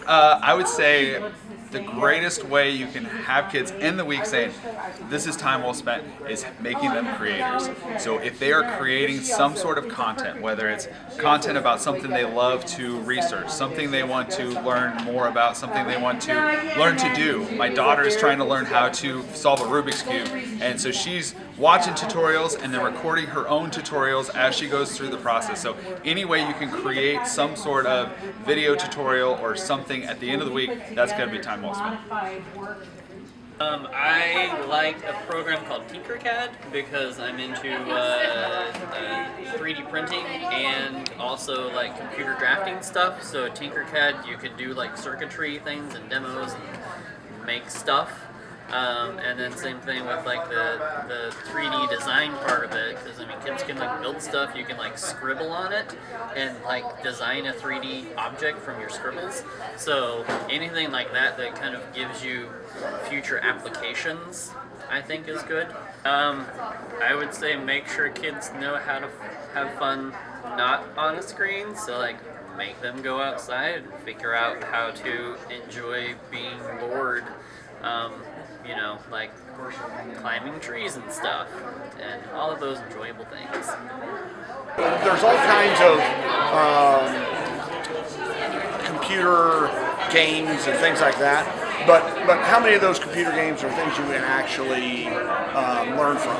I would say the greatest way you can have kids in the week saying, this is time well spent, is making them creators. So if they are creating some sort of content, whether it's content about something they love to research, something they want to learn more about, something they want to learn to do. My daughter is trying to learn how to solve a Rubik's Cube, and so she's watching tutorials and then recording her own tutorials as she goes through the process. So any way you can create some sort of video tutorial or something at the end of the week, that's going to be time well spent. I like a program called Tinkercad because I'm into 3D printing and also like computer drafting stuff. So Tinkercad, you can do like circuitry things and demos and make stuff. And then same thing with like the 3D design part of it, because I mean kids can like build stuff, you can like scribble on it and like design a 3D object from your scribbles. So anything like that that kind of gives you future applications, I think is good. I would say make sure kids know how to have fun not on a screen, so like make them go outside and figure out how to enjoy being bored. You know, like climbing trees and stuff, and all of those enjoyable things. There's all kinds of computer games and things like that, but how many of those computer games are things you can actually learn from?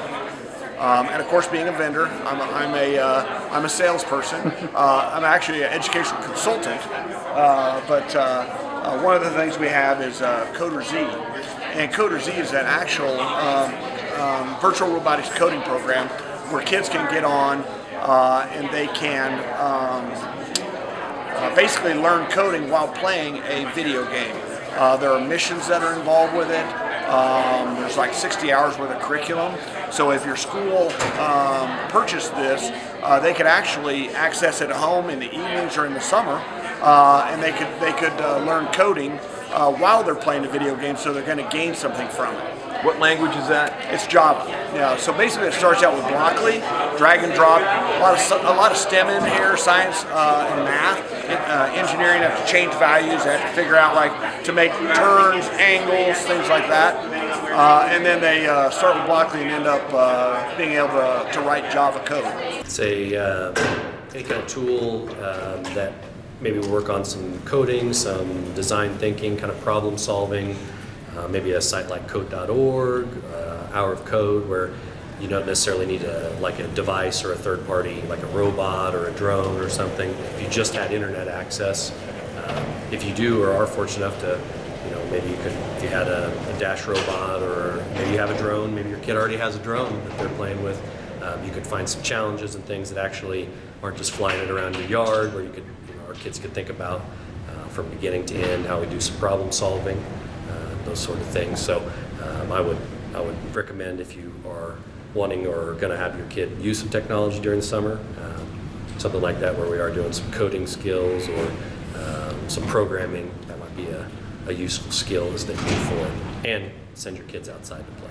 And of course, being a vendor, I'm a salesperson. I'm actually an educational consultant, but one of the things we have is Coder Z. And Coder Z is an actual virtual robotics coding program where kids can get on and they can basically learn coding while playing a video game. There are missions that are involved with it. There's like 60 hours worth of curriculum. So if your school purchased this, they could actually access it at home in the evenings or in the summer, and they could learn coding while they're playing the video game, so they're going to gain something from it. What language is that? It's Java. Yeah. So basically, it starts out with Blockly, drag and drop. A lot of STEM in here, science and math, engineering. Have to change values. They have to figure out like to make turns, angles, things like that. And then they start with Blockly and end up being able to write Java code. It's a any kind of tool that maybe we'll work on some coding, some design thinking, kind of problem solving, maybe a site like code.org, Hour of Code, where you don't necessarily need like a device or a third party, like a robot or a drone or something. If you just had internet access, if you do or are fortunate enough to, you know, maybe you could, if you had a Dash robot, or maybe you have a drone, maybe your kid already has a drone that they're playing with, you could find some challenges and things that actually aren't just flying it around your yard, where you could, our kids could think about from beginning to end how we do some problem solving, those sort of things. So I would recommend, if you are wanting or going to have your kid use some technology during the summer, something like that where we are doing some coding skills or some programming, that might be a useful skill as they move forward, and send your kids outside to play.